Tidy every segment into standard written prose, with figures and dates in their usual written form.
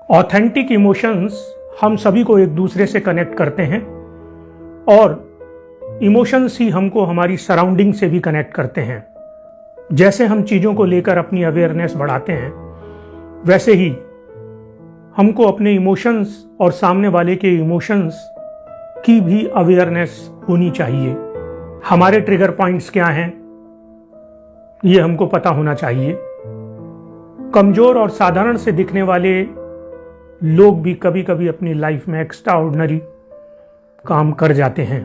Authentic emotions हम सभी को एक दूसरे से कनेक्ट करते हैं और इमोशंस ही हमको हमारी सराउंडिंग से भी कनेक्ट करते हैं। जैसे हम चीज़ों को लेकर अपनी अवेयरनेस बढ़ाते हैं, वैसे ही हमको अपने इमोशंस और सामने वाले के इमोशंस की भी अवेयरनेस होनी चाहिए। हमारे ट्रिगर पॉइंट्स क्या हैं, ये हमको पता होना चाहिए। कमजोर और साधारण से दिखने वाले लोग भी कभी कभी अपनी लाइफ में एक्स्ट्रा ऑर्डिनरी काम कर जाते हैं।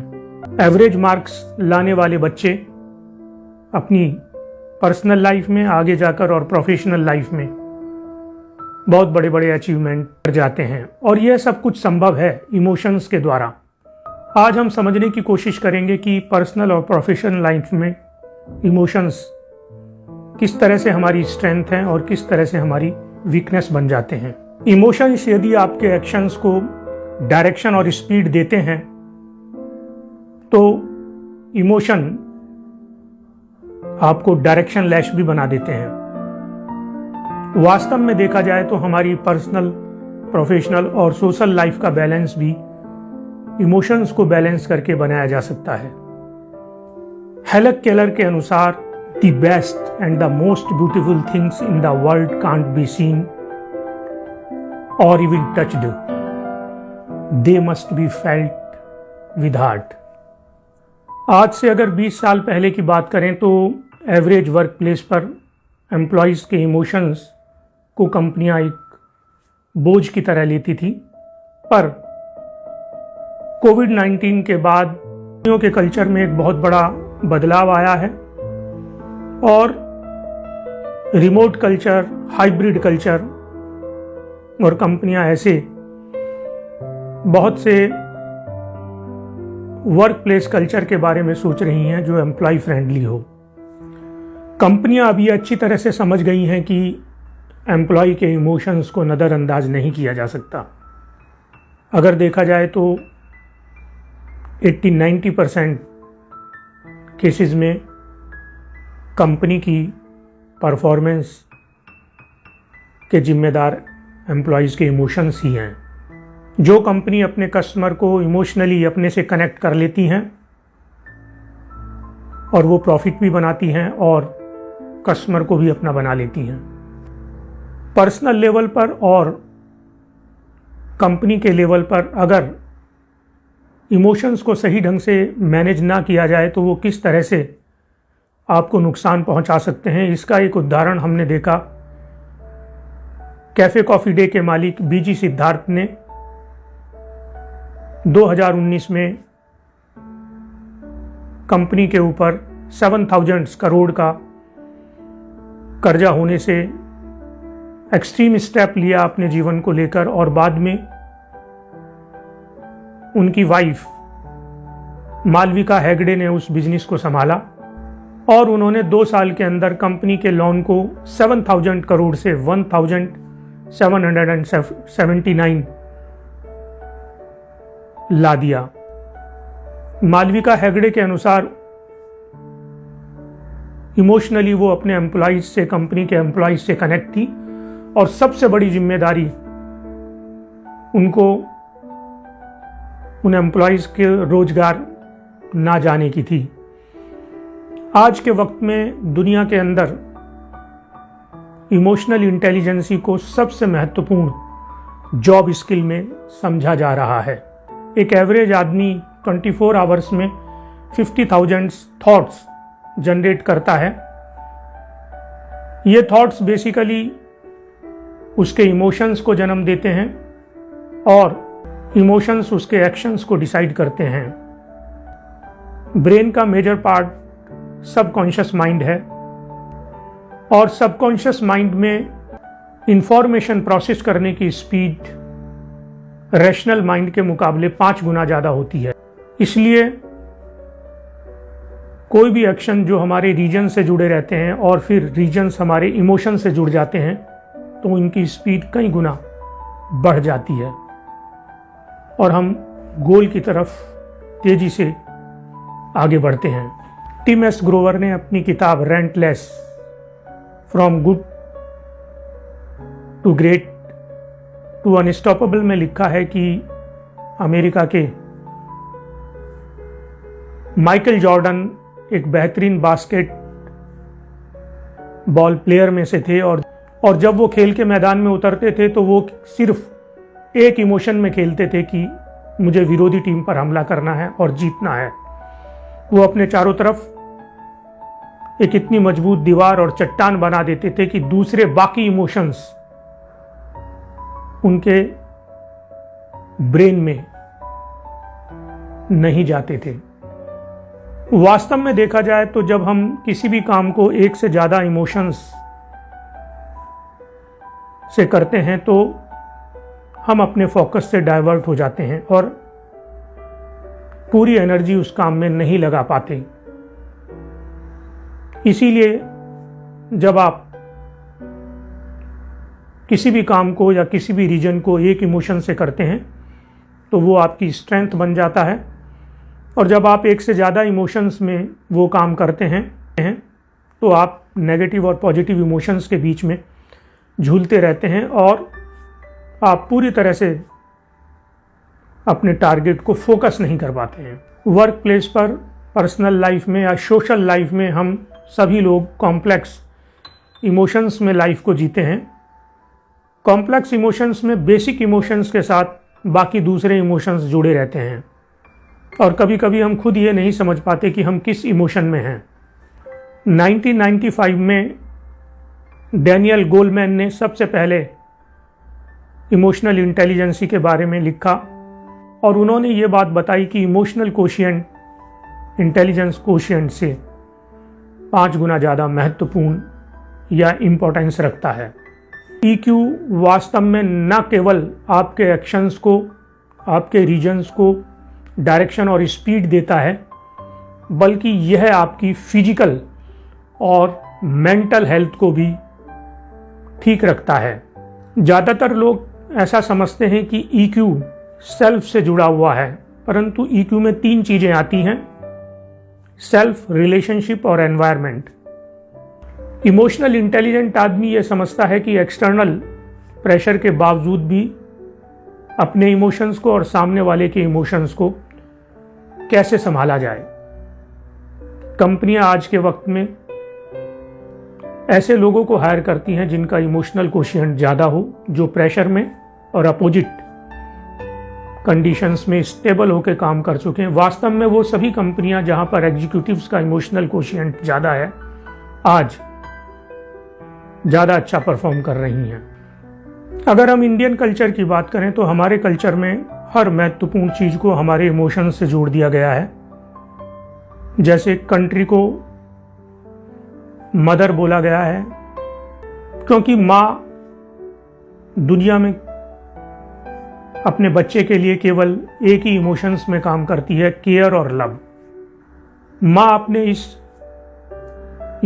एवरेज मार्क्स लाने वाले बच्चे अपनी पर्सनल लाइफ में आगे जाकर और प्रोफेशनल लाइफ में बहुत बड़े बड़े अचीवमेंट कर जाते हैं, और यह सब कुछ संभव है इमोशंस के द्वारा। आज हम समझने की कोशिश करेंगे कि पर्सनल और प्रोफेशनल लाइफ में इमोशंस किस तरह से हमारी स्ट्रेंथ है और किस तरह से हमारी वीकनेस बन जाते हैं। इमोशंस यदि आपके एक्शंस को डायरेक्शन और स्पीड देते हैं तो इमोशन आपको डायरेक्शन लेस भी बना देते हैं। वास्तव में देखा जाए तो हमारी पर्सनल, प्रोफेशनल और सोशल लाइफ का बैलेंस भी इमोशंस को बैलेंस करके बनाया जा सकता है। हेलन केलर के अनुसार the best and the most beautiful things in the world can't be seen or even touched, they must be felt with heart. आज से अगर 20 साल पहले की बात करें तो एवरेज वर्क प्लेस पर एम्प्लॉयज़ के इमोशंस को कंपनियां एक बोझ की तरह लेती थी, पर कोविड-19 के बाद कंपनियों के कल्चर में एक बहुत बड़ा बदलाव आया है और रिमोट कल्चर, हाइब्रिड कल्चर और कंपनियां ऐसे बहुत से वर्क प्लेस कल्चर के बारे में सोच रही हैं जो एम्प्लॉय फ्रेंडली हो। कंपनियां अभी अच्छी तरह से समझ गई हैं कि एम्प्लॉय के इमोशंस को नज़रअंदाज नहीं किया जा सकता। अगर देखा जाए तो 80-90% केसेस में कंपनी की परफॉर्मेंस के जिम्मेदार एम्प्लॉयज़ के इमोशंस ही हैं। जो कंपनी अपने कस्टमर को इमोशनली अपने से कनेक्ट कर लेती हैं और वो प्रॉफिट भी बनाती हैं और कस्टमर को भी अपना बना लेती हैं। पर्सनल लेवल पर और कंपनी के लेवल पर अगर इमोशंस को सही ढंग से मैनेज ना किया जाए तो वो किस तरह से आपको नुकसान पहुंचा सकते हैं, इसका एक उदाहरण हमने देखा। कैफे कॉफी डे के मालिक बीजी सिद्धार्थ ने 2019 में कंपनी के ऊपर 7,000 करोड़ का कर्जा होने से एक्सट्रीम स्टेप लिया अपने जीवन को लेकर, और बाद में उनकी वाइफ मालविका हेगड़े ने उस बिजनेस को संभाला और उन्होंने 2 साल के अंदर कंपनी के लोन को 7,000 करोड़ से 1,779 ला दिया। मालविका हेगड़े के अनुसार इमोशनली वो अपने एम्प्लॉयज से, कंपनी के एम्प्लॉयज से कनेक्ट थी और सबसे बड़ी जिम्मेदारी उनको उन एम्प्लॉयज के रोजगार ना जाने की थी। आज के वक्त में दुनिया के अंदर इमोशनल इंटेलिजेंसी को सबसे महत्वपूर्ण जॉब स्किल में समझा जा रहा है। एक एवरेज आदमी 24 आवर्स में 50,000 थॉट्स जनरेट करता है। ये थॉट्स बेसिकली उसके इमोशंस को जन्म देते हैं और इमोशंस उसके एक्शंस को डिसाइड करते हैं। ब्रेन का मेजर पार्ट सबकॉन्शियस माइंड है और सबकॉन्शियस माइंड में इंफॉर्मेशन प्रोसेस करने की स्पीड रैशनल माइंड के मुकाबले 5 गुना ज़्यादा होती है। इसलिए कोई भी एक्शन जो हमारे रीजन से जुड़े रहते हैं और फिर रीजन्स हमारे इमोशन से जुड़ जाते हैं तो इनकी स्पीड कई गुना बढ़ जाती है और हम गोल की तरफ तेजी से आगे बढ़ते हैं। टिम एस ग्रोवर ने अपनी किताब Relentless from good to great to unstoppable में लिखा है कि अमेरिका के माइकल जॉर्डन एक बेहतरीन बास्केट बॉल प्लेयर में से थे और जब वो खेल के मैदान में उतरते थे तो वो सिर्फ एक इमोशन में खेलते थे कि मुझे विरोधी टीम पर हमला करना है और जीतना है। वो अपने चारों तरफ एक इतनी मजबूत दीवार और चट्टान बना देते थे कि दूसरे बाकी इमोशंस उनके ब्रेन में नहीं जाते थे। वास्तव में देखा जाए तो जब हम किसी भी काम को एक से ज्यादा इमोशंस से करते हैं तो हम अपने फोकस से डाइवर्ट हो जाते हैं और पूरी एनर्जी उस काम में नहीं लगा पाते। इसीलिए जब आप किसी भी काम को या किसी भी रीजन को एक इमोशन से करते हैं तो वो आपकी स्ट्रेंथ बन जाता है, और जब आप एक से ज़्यादा इमोशंस में वो काम करते हैं तो आप नेगेटिव और पॉजिटिव इमोशंस के बीच में झूलते रहते हैं और आप पूरी तरह से अपने टारगेट को फोकस नहीं कर पाते हैं। वर्क प्लेस पर, पर्सनल लाइफ में या सोशल लाइफ में हम सभी लोग कॉम्प्लेक्स इमोशंस में लाइफ को जीते हैं। कॉम्प्लेक्स इमोशंस में बेसिक इमोशंस के साथ बाकी दूसरे इमोशंस जुड़े रहते हैं और कभी कभी हम खुद ये नहीं समझ पाते कि हम किस इमोशन में हैं। 1995 में डैनियल गोलमैन ने सबसे पहले इमोशनल इंटेलिजेंसी के बारे में लिखा और उन्होंने ये बात बताई कि इमोशनल कोशिएंट इंटेलिजेंस कोशिएंट से 5 गुना ज़्यादा महत्वपूर्ण या इम्पोर्टेंस रखता है। EQ वास्तव में न केवल आपके एक्शंस को, आपके रीजन्स को डायरेक्शन और स्पीड देता है, बल्कि यह आपकी फिजिकल और मेंटल हेल्थ को भी ठीक रखता है। ज़्यादातर लोग ऐसा समझते हैं कि EQ सेल्फ से जुड़ा हुआ है, परंतु EQ में 3 चीज़ें आती हैं: सेल्फ, रिलेशनशिप और एनवायरनमेंट। इमोशनल इंटेलिजेंट आदमी ये समझता है कि एक्सटर्नल प्रेशर के बावजूद भी अपने इमोशंस को और सामने वाले के इमोशंस को कैसे संभाला जाए। कंपनियां आज के वक्त में ऐसे लोगों को हायर करती हैं जिनका इमोशनल कोशिएंट ज़्यादा हो, जो प्रेशर में और अपोजिट कंडीशंस में स्टेबल होकर काम कर चुके हैं। वास्तव में वो सभी कंपनियां जहां पर एग्जीक्यूटिव्स का इमोशनल कोशिएंट ज़्यादा है, आज ज़्यादा अच्छा परफॉर्म कर रही हैं। अगर हम इंडियन कल्चर की बात करें तो हमारे कल्चर में हर महत्वपूर्ण चीज़ को हमारे इमोशंस से जोड़ दिया गया है। जैसे कंट्री को मदर बोला गया है क्योंकि माँ दुनिया में अपने बच्चे के लिए केवल एक ही इमोशंस में काम करती है, केयर और लव। माँ अपने इस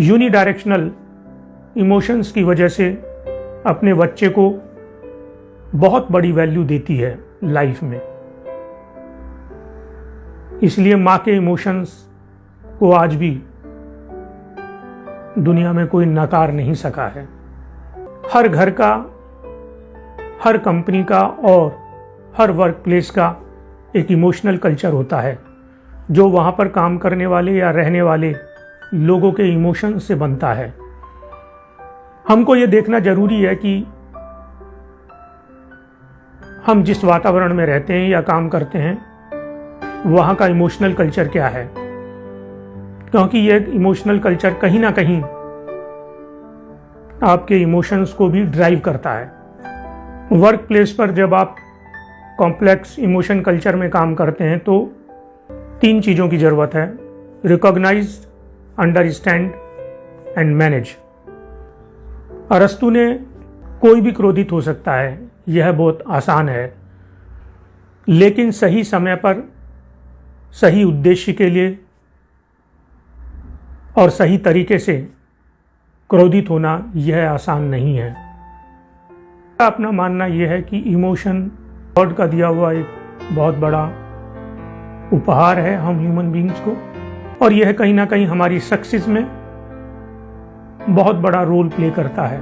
यूनिडायरेक्शनल इमोशंस की वजह से अपने बच्चे को बहुत बड़ी वैल्यू देती है लाइफ में। इसलिए माँ के इमोशंस को आज भी दुनिया में कोई नकार नहीं सका है। हर घर का, हर कंपनी का और हर वर्क प्लेस का एक इमोशनल कल्चर होता है जो वहाँ पर काम करने वाले या रहने वाले लोगों के इमोशन से बनता है। हमको ये देखना जरूरी है कि हम जिस वातावरण में रहते हैं या काम करते हैं वहाँ का इमोशनल कल्चर क्या है, क्योंकि ये इमोशनल कल्चर कहीं ना कहीं आपके इमोशंस को भी ड्राइव करता है। वर्क प्लेस पर जब आप कॉम्प्लेक्स इमोशन कल्चर में काम करते हैं तो 3 चीज़ों की ज़रूरत है: रिकॉग्नाइज, अंडरस्टैंड एंड मैनेज। अरस्तु ने कोई भी क्रोधित हो सकता है, यह बहुत आसान है, लेकिन सही समय पर सही उद्देश्य के लिए और सही तरीके से क्रोधित होना यह आसान नहीं है। अपना मानना यह है कि इमोशन गॉड का दिया हुआ एक बहुत बड़ा उपहार है हम ह्यूमन बीइंग्स को, और यह कहीं ना कहीं हमारी सक्सेस में बहुत बड़ा रोल प्ले करता है।